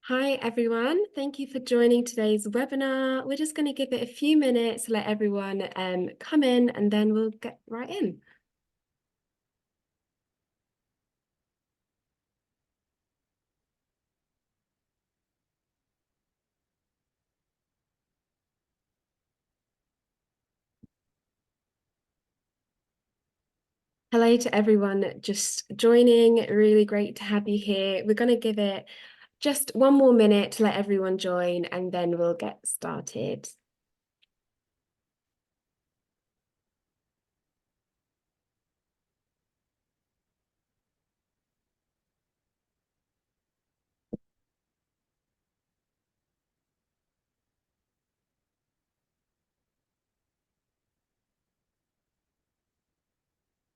Hi everyone, thank you for joining today's webinar. We're just going to give it a few minutes to let everyone come in and then we'll get right in. Hello to everyone just joining, really great to have you here. We're going to give it just one more minute to let everyone join and then we'll get started.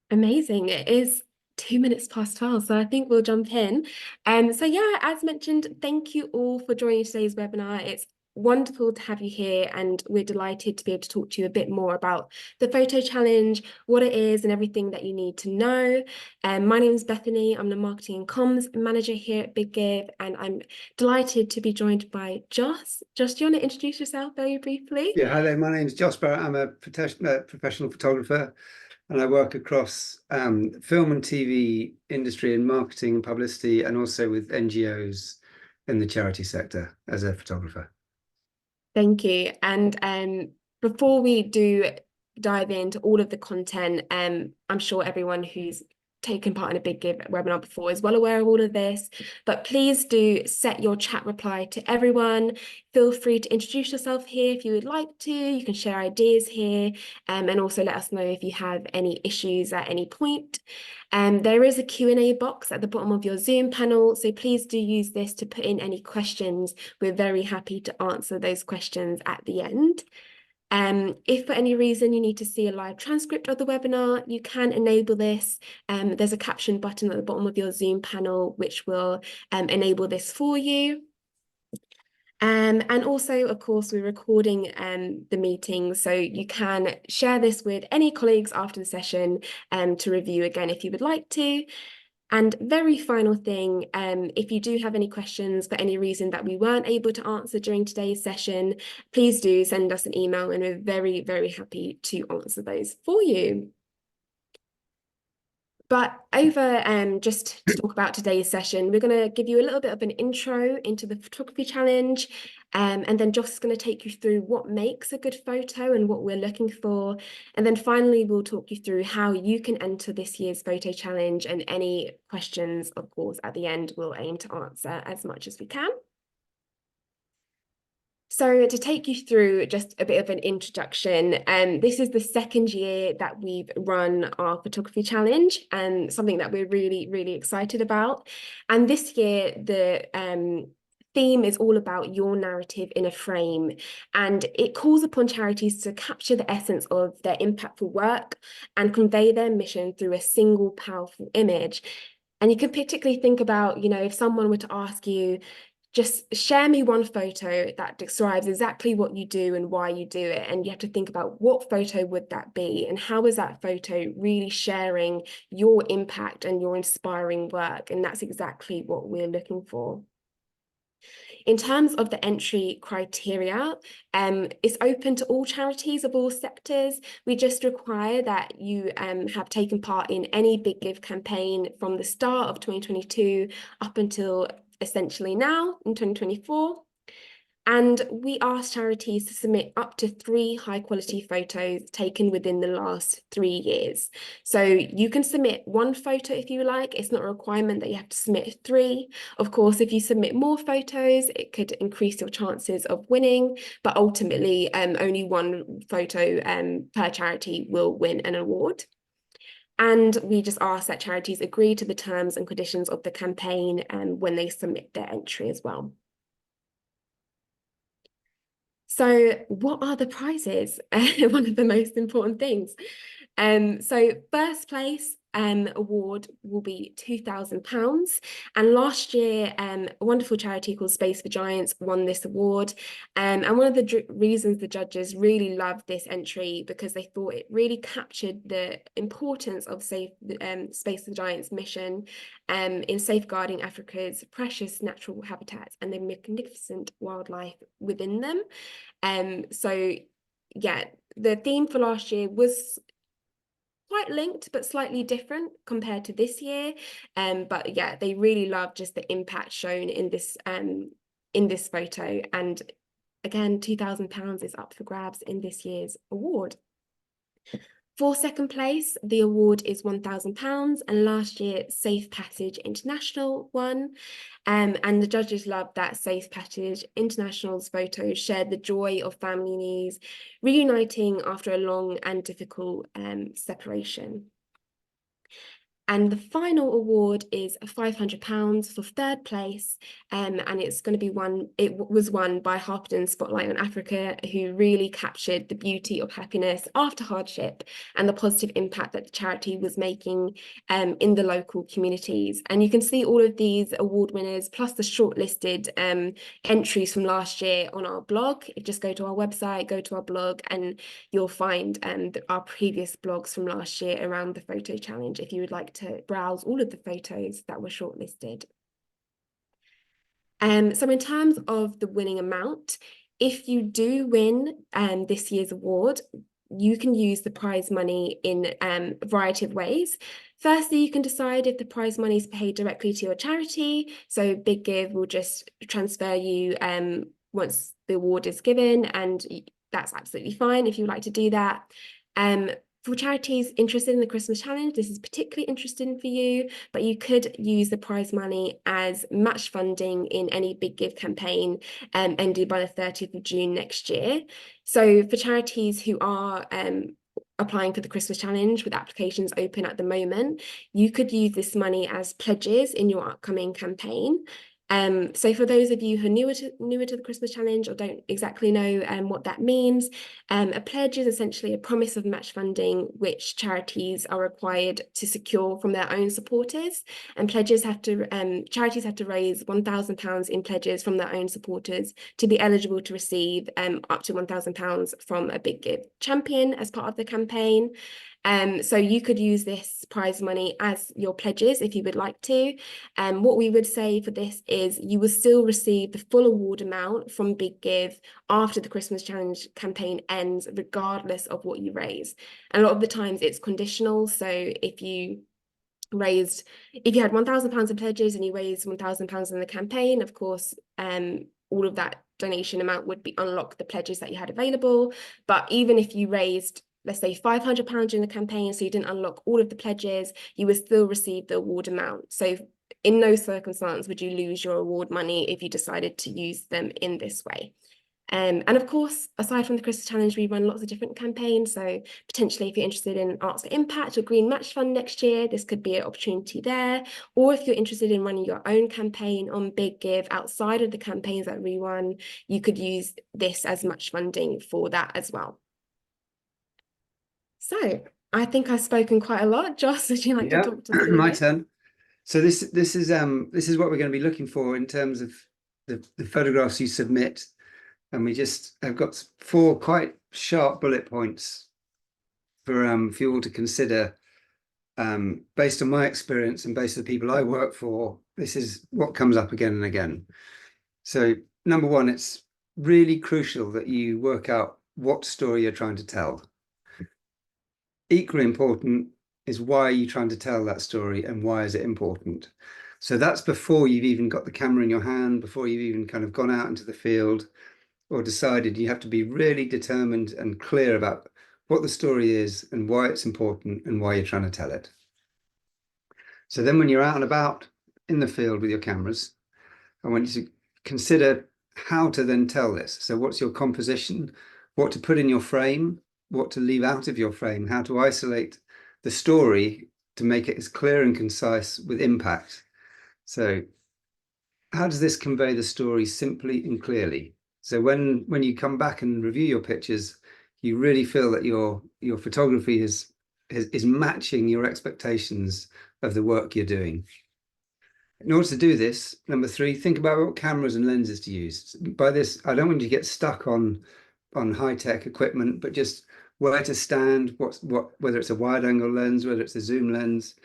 Amazing. It is 2 minutes past 12, so I think we'll jump in. So yeah, as mentioned, thank you all for joining today's webinar. It's wonderful to have you here, and we're delighted to be able to talk to you a bit more about the photo challenge, what it is, and everything that you need to know. My name is Bethany. I'm the marketing and comms manager here at Big Give, and I'm delighted to be joined by Joss. Joss, do you want to introduce yourself very briefly? Yeah, hi there. My name's Joss Barrett. I'm a professional photographer, and I work across film and TV industry and marketing and publicity, and also with NGOs in the charity sector as a photographer. Thank you. And before we do dive into all of the content, I'm sure everyone who's taken part in a Big Give webinar before is well aware of all of this, but please do set your chat reply to everyone. Feel free to introduce yourself here if you would like to. You can share ideas here, and also let us know if you have any issues at any point. There is a Q&A box at the bottom of your Zoom panel, so please do use this to put in any questions. We're very happy to answer those questions at the end. If for any reason you need to see a live transcript of the webinar, you can enable this. There's a caption button at the bottom of your Zoom panel, which will enable this for you. And also, of course, we're recording the meeting, so you can share this with any colleagues after the session to review again if you would like to. And very final thing, if you do have any questions for any reason that we weren't able to answer during today's session, please do send us an email and we're very, very happy to answer those for you. But over just to talk about today's session, we're going to give you a little bit of an intro into the photography challenge, and then Joss is going to take you through what makes a good photo and what we're looking for. And then finally, we'll talk you through how you can enter this year's photo challenge, and any questions, of course, at the end, we'll aim to answer as much as we can. So to take you through just a bit of an introduction, this is the second year that we've run our photography challenge, and something that we're really, really excited about. And this year, the theme is all about your narrative in a frame, and it calls upon charities to capture the essence of their impactful work and convey their mission through a single powerful image. And you can particularly think about, if someone were to ask you, just share me one photo that describes exactly what you do and why you do it. And you have to think about what photo would that be and how is that photo really sharing your impact and your inspiring work. And that's exactly what we're looking for. In terms of the entry criteria, it's open to all charities of all sectors. We just require that you have taken part in any Big Give campaign from the start of 2022 up until essentially now in 2024. And we ask charities to submit up to 3 high-quality photos taken within the last 3 years. So you can submit 1 photo if you like. It's not a requirement that you have to submit 3. Of course, if you submit more photos, it could increase your chances of winning, but ultimately only 1 photo per charity will win an award. And we just ask that charities agree to the terms and conditions of the campaign when they submit their entry as well. So what are the prizes? One of the most important things. So first place award will be £2,000. And last year, a wonderful charity called Space for Giants won this award. And one of the reasons the judges really loved this entry because they thought it really captured the importance of Space for Giants mission in safeguarding Africa's precious natural habitats and the magnificent wildlife within them. So yeah, the theme for last year was quite linked but slightly different compared to this year, but yeah, they really loved just the impact shown in this photo. And again, £2,000 is up for grabs in this year's award. For second place, the award is £1,000, and last year Safe Passage International won. And the judges loved that Safe Passage International's photo shared the joy of families reuniting after a long and difficult separation. And the final award is £500 for third place, and it's going to be it was won by Harpenden Spotlight on Africa, who really captured the beauty of happiness after hardship and the positive impact that the charity was making in the local communities. And you can see all of these award winners plus the shortlisted entries from last year on our blog. Just go to our website, go to our blog, and you'll find our previous blogs from last year around the photo challenge if you would like to browse all of the photos that were shortlisted. So in terms of the winning amount, if you do win this year's award, you can use the prize money in a variety of ways. Firstly, you can decide if the prize money is paid directly to your charity. So Big Give will just transfer you once the award is given, and that's absolutely fine if you would like to do that. For charities interested in the Christmas Challenge, this is particularly interesting for you, but you could use the prize money as match funding in any Big Give campaign ending by the 30th of June next year. So for charities who are applying for the Christmas Challenge with applications open at the moment, you could use this money as pledges in your upcoming campaign. So for those of you who are newer to the Christmas Challenge or don't exactly know what that means, a pledge is essentially a promise of match funding which charities are required to secure from their own supporters. And charities have to raise £1,000 in pledges from their own supporters to be eligible to receive up to £1,000 from a Big Give champion as part of the campaign. So you could use this prize money as your pledges if you would like to. What we would say for this is you will still receive the full award amount from Big Give after the Christmas Challenge campaign ends, regardless of what you raise. And a lot of the times it's conditional. So if you had £1,000 in pledges and you raised £1,000 in the campaign, of course, all of that donation amount would be unlock the pledges that you had available. But even if you raised, let's say, £500 in the campaign, so you didn't unlock all of the pledges, you would still receive the award amount. So in no circumstance would you lose your award money if you decided to use them in this way. And of course, aside from the Christmas Challenge, we run lots of different campaigns. So potentially if you're interested in Arts for Impact or Green Match Fund next year, this could be an opportunity there. Or if you're interested in running your own campaign on Big Give outside of the campaigns that we run, you could use this as match funding for that as well. So I think I've spoken quite a lot. Joss, would you like to talk to us? My turn. So this is what we're going to be looking for in terms of the photographs you submit, and I've got 4 quite sharp bullet points for you all to consider. Based on my experience and based on the people I work for, this is what comes up again and again. So number 1, it's really crucial that you work out what story you're trying to tell. Equally important is why are you trying to tell that story and why is it important? So that's before you've even got the camera in your hand, before you've even kind of gone out into the field or decided. You have to be really determined and clear about what the story is and why it's important and why you're trying to tell it. So then when you're out and about in the field with your cameras, I want you to consider how to then tell this. So what's your composition, what to put in your frame, what to leave out of your frame, how to isolate the story to make it as clear and concise with impact. So how does this convey the story simply and clearly? So when you come back and review your pictures, you really feel that your photography has is matching your expectations of the work you're doing. In order to do this, number 3, think about what cameras and lenses to use. By this, I don't want you to get stuck on high-tech equipment, but just where to stand, whether it's a wide-angle lens, whether it's a zoom lens,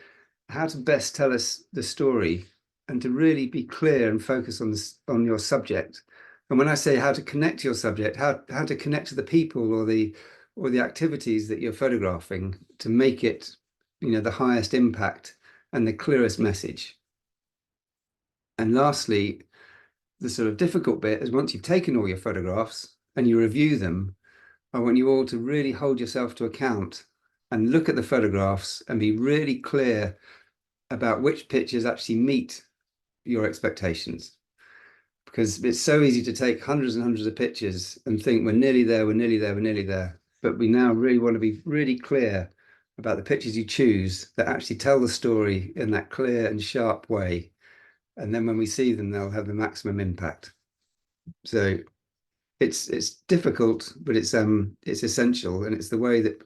how to best tell us the story, and to really be clear and focus on your subject. And when I say how to connect to your subject, how to connect to the people or the activities that you're photographing to make it, the highest impact and the clearest message. And lastly, the sort of difficult bit is once you've taken all your photographs and you review them, I want you all to really hold yourself to account and look at the photographs and be really clear about which pictures actually meet your expectations. Because it's so easy to take hundreds and hundreds of pictures and think we're nearly there, we're nearly there, we're nearly there. But we now really want to be really clear about the pictures you choose that actually tell the story in that clear and sharp way. And then when we see them, they'll have the maximum impact. So it's difficult, but it's essential, and it's the way that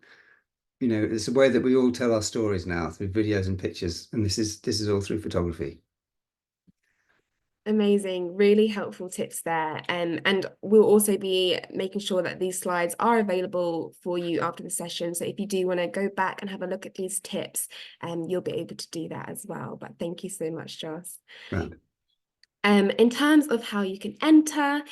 it's the way that we all tell our stories now, through videos and pictures, and this is all through photography. Amazing, really helpful tips there. And we'll also be making sure that these slides are available for you after the session. So if you do want to go back and have a look at these tips, you'll be able to do that as well. But thank you so much, Joss. Right. In terms of how you can enter,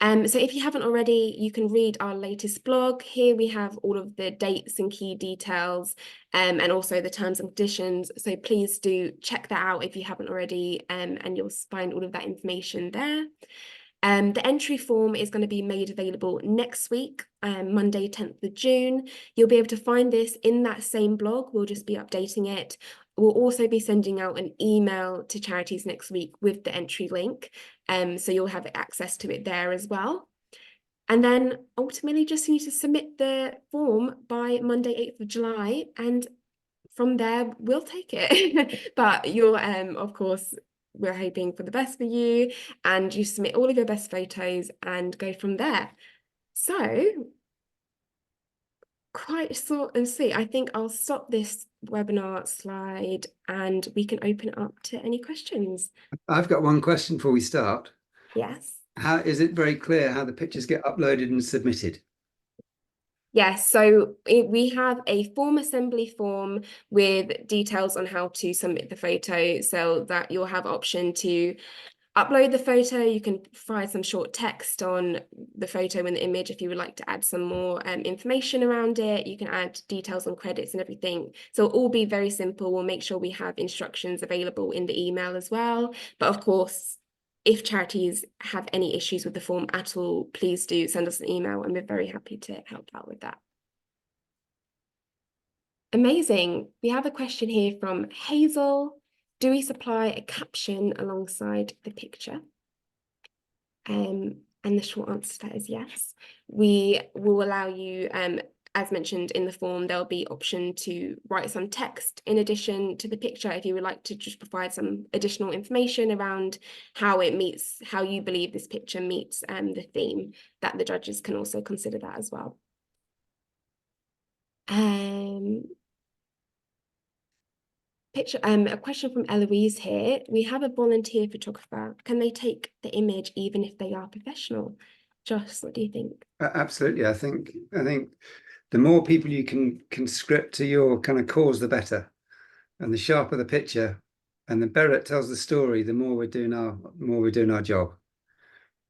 so if you haven't already, you can read our latest blog. Here we have all of the dates and key details, and also the terms and conditions. So please do check that out if you haven't already, and you'll find all of that information there. The entry form is going to be made available next week, Monday, 10th of June. You'll be able to find this in that same blog. We'll just be updating it. We'll also be sending out an email to charities next week with the entry link. So you'll have access to it there as well. And then ultimately just need to submit the form by Monday, 8th of July. And from there, we'll take it. But you'll, of course, we're hoping for the best for you, and you submit all of your best photos and go from there. So quite short and sweet. I think I'll stop this webinar slide and we can open it up to any questions. I've got one question before we start. Yes. How is it very clear how the pictures get uploaded and submitted? Yes, so we have a form assembly form with details on how to submit the photo, so that you'll have option to upload the photo. You can provide some short text on the photo and the image if you would like to add some more information around it. You can add details on credits and everything. So it'll all be very simple. We'll make sure we have instructions available in the email as well. But of course, if charities have any issues with the form at all, please do send us an email and we're very happy to help out with that. Amazing. We have a question here from Hazel. Do we supply a caption alongside the picture? And the short answer to that is yes. We will allow you, as mentioned in the form, there'll be option to write some text in addition to the picture if you would like to just provide some additional information around how it meets, how you believe this picture meets the theme, that the judges can also consider that as well. A question from Eloise here. We have a volunteer photographer. Can they take the image even if they are professional? Joss, what do you think? Absolutely. I think the more people you can conscript to your kind of cause, the better. And the sharper the picture and the better it tells the story, the more we're doing our job.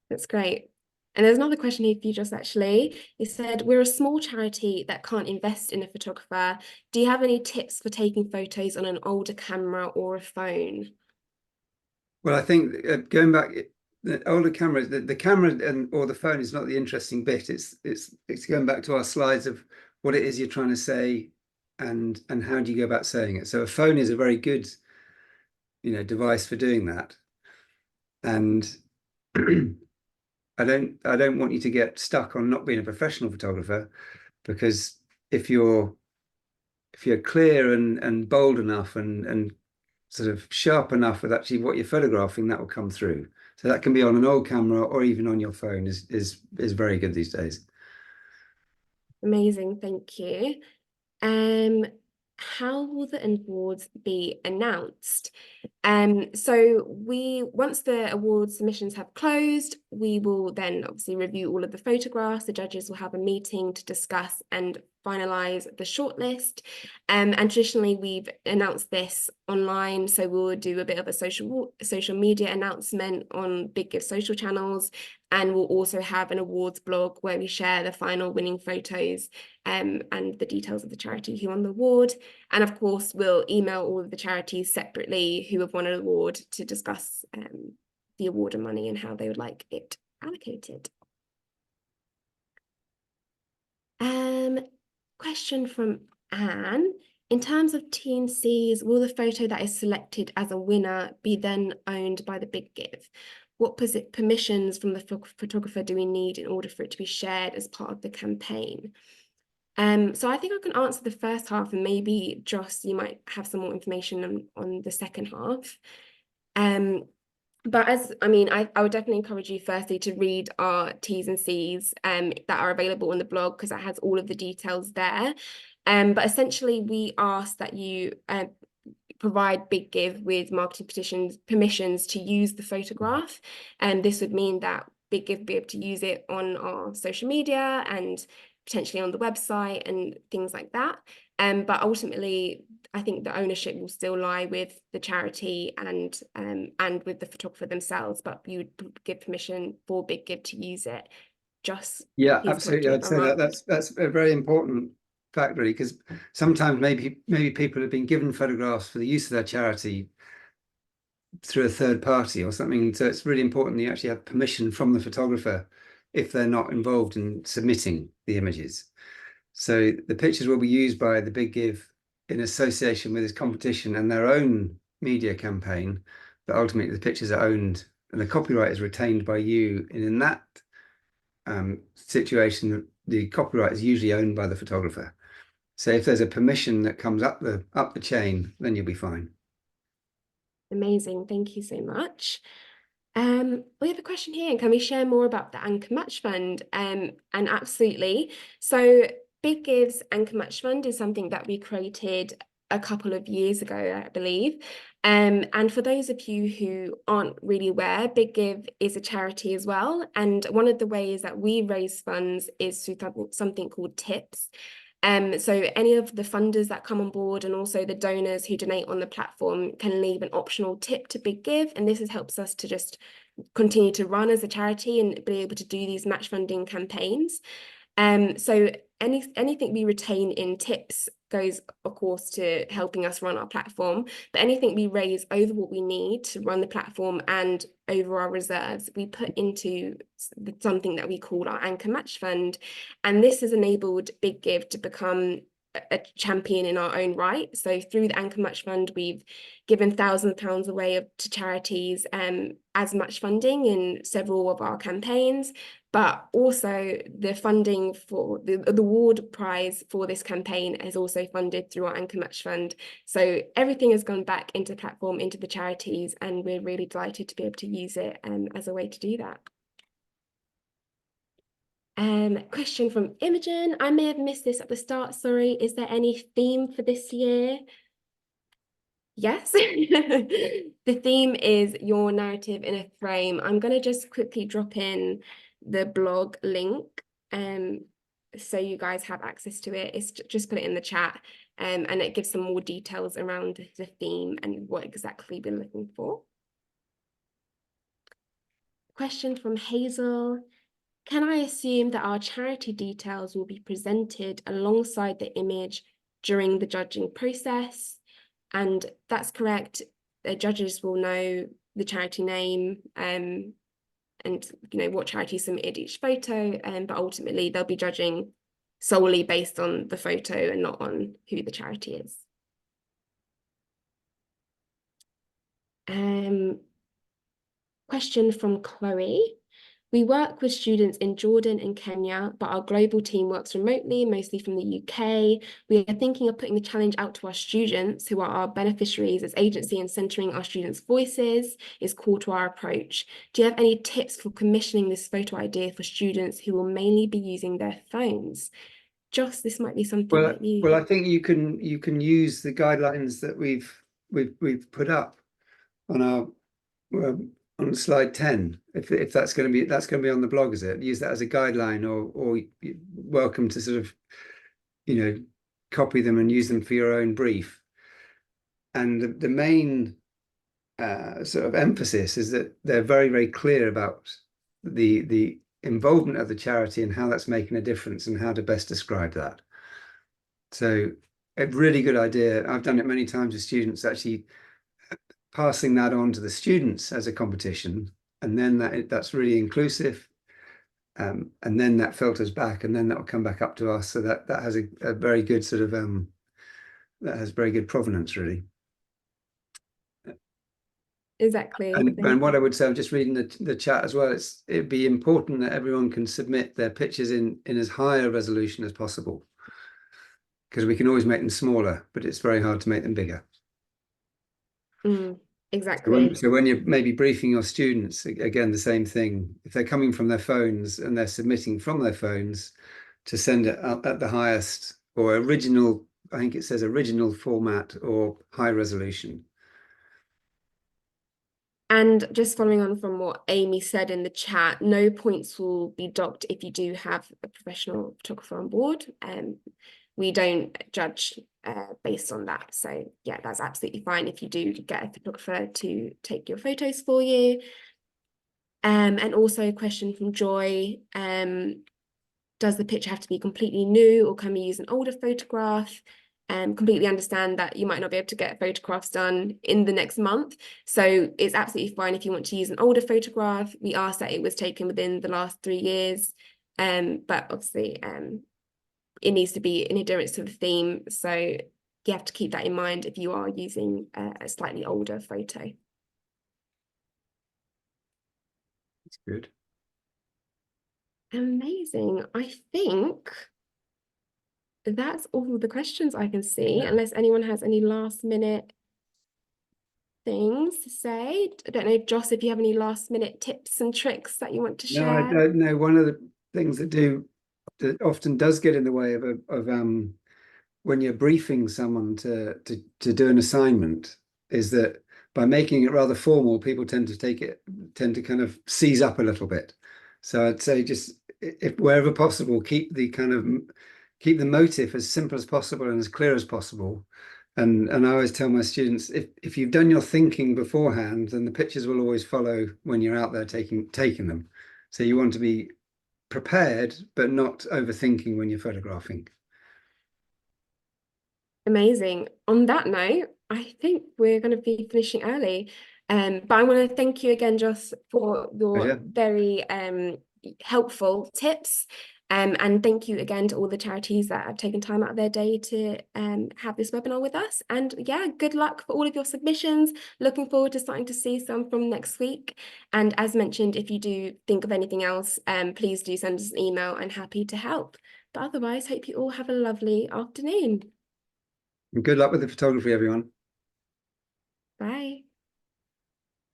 That's great. And there's another question here for you, Joss, actually. It said, we're a small charity that can't invest in a photographer. Do you have any tips for taking photos on an older camera or a phone? Well, I think going back, the older cameras, the camera or the phone is not the interesting bit. It's going back to our slides of what it is you're trying to say and how do you go about saying it. So a phone is a very good, device for doing that. And I don't want you to get stuck on not being a professional photographer, because if you're clear and bold enough and sort of sharp enough with actually what you're photographing, that will come through. So that can be on an old camera or even on your phone is very good these days. Amazing, thank you. how will the awards be announced? So once the award submissions have closed, we will then obviously review all of the photographs. The judges will have a meeting to discuss and finalize the shortlist. And traditionally we've announced this online, so we'll do a bit of a social media announcement on Big Give social channels, and we'll also have an awards blog where we share the final winning photos and the details of the charity who won the award. And of course, we'll email all of the charities separately who have won an award to discuss the award and money and how they would like it allocated. Question from Anne. In terms of T&Cs, will the photo that is selected as a winner be then owned by the Big Give? What permissions from the photographer do we need in order for it to be shared as part of the campaign? So I think I can answer the first half, and maybe Joss, you might have some more information on the second half. But I would definitely encourage you firstly to read our T's and C's that are available on the blog, because that has all of the details there. But essentially we ask that you provide Big Give with marketing permissions to use the photograph. And this would mean that Big Give be able to use it on our social media and potentially on the website and things like that. But ultimately, I think the ownership will still lie with the charity and with the photographer themselves, but you would give permission for Big Give to use it. Just yeah, absolutely. I'd say that's a very important fact, really, because sometimes maybe people have been given photographs for the use of their charity through a third party or something. So it's really important that you actually have permission from the photographer if they're not involved in submitting the images. So the pictures will be used by the Big Give in association with this competition and their own media campaign, but ultimately the pictures are owned and the copyright is retained by you. And in that situation, the copyright is usually owned by the photographer. So if there's a permission that comes up the chain, then you'll be fine. Amazing, thank you so much. We have a question here, and can we share more about the Anchor Match Fund? And absolutely. So Big Give's Anchor Match Fund is something that we created a couple of years ago, I believe. And for those of you who aren't really aware, Big Give is a charity as well. And one of the ways that we raise funds is through something called tips. So any of the funders that come on board and also the donors who donate on the platform can leave an optional tip to Big Give, and this helps us to just continue to run as a charity and be able to do these match funding campaigns. So anything we retain in tips goes, of course, to helping us run our platform, but anything we raise over what we need to run the platform and over our reserves, we put into something that we call our Anchor Match Fund. And this has enabled Big Give to become a champion in our own right. So through the Anchor Match Fund, we've given thousands of pounds away to charities as match funding in several of our campaigns. But also the funding for the award prize for this campaign is also funded through our Anchor Match Fund. So everything has gone back into the platform, into the charities, and we're really delighted to be able to use it as a way to do that. Question from Imogen. I may have missed this at the start, sorry. Is there any theme for this year? Yes. The theme is your narrative in a frame. I'm going to just quickly drop in the blog link so you guys have access to it. It's just put it in the chat and it gives some more details around the theme and what exactly we're looking for. Question from Hazel. Can I assume that our charity details will be presented alongside the image during the judging process? And that's correct. The judges will know the charity name and what charity submitted each photo, but ultimately they'll be judging solely based on the photo and not on who the charity is. Question from Chloe. We work with students in Jordan and Kenya, but our global team works remotely, mostly from the UK. We are thinking of putting the challenge out to our students, who are our beneficiaries, as agency, and centering our students' voices is core to our approach. Do you have any tips for commissioning this photo idea for students who will mainly be using their phones? Joss, this might be something Well, that you. well, I think you can use the guidelines that we've put up on our on slide 10. If that's going to be on the blog, is it? Use that as a guideline, or you're welcome to sort of, copy them and use them for your own brief. And the main sort of emphasis is that they're very, very clear about the involvement of the charity and how that's making a difference and how to best describe that. So a really good idea. I've done it many times with students, actually passing that on to the students as a competition, and then that's really inclusive. And then that filters back, and then that will come back up to us. So that has a very good sort of that has very good provenance, really. Exactly. And what I would say, I'm just reading the chat as well, it'd be important that everyone can submit their pictures in as high a resolution as possible, because we can always make them smaller, but it's very hard to make them bigger. Exactly. So when you're maybe briefing your students, again, the same thing. If they're coming from their phones and they're submitting from their phones, to send it up at the highest or original, I think it says original format or high resolution. And just following on from what Amy said in the chat, no points will be docked if you do have a professional photographer on board. We don't judge based on that. So yeah, that's absolutely fine if you do get a photographer to take your photos for you. And also a question from Joy, does the picture have to be completely new, or can we use an older photograph? Completely understand that you might not be able to get photographs done in the next month. So it's absolutely fine if you want to use an older photograph. We asked that it was taken within the last 3 years. But obviously it needs to be in adherence to the theme. So you have to keep that in mind if you are using a slightly older photo. That's good. Amazing. I think that's all the questions I can see, unless anyone has any last minute things to say. I don't know, Joss, if you have any last minute tips and tricks that you want to share. No, I don't know. One of the things that often does get in the way of when you're briefing someone to do an assignment is that by making it rather formal, people tend to kind of seize up a little bit. So I'd say just, if wherever possible, keep the motive as simple as possible and as clear as possible. And I always tell my students, if you've done your thinking beforehand, then the pictures will always follow when you're out there taking them. So you want to be prepared, but not overthinking when you're photographing. Amazing. On that note, I think we're going to be finishing early. But I want to thank you again, Joss, for your very helpful tips. And thank you again to all the charities that have taken time out of their day to have this webinar with us. And yeah, good luck for all of your submissions. Looking forward to starting to see some from next week. And as mentioned, if you do think of anything else, please do send us an email. I'm happy to help. But otherwise, hope you all have a lovely afternoon. And good luck with the photography, everyone. Bye.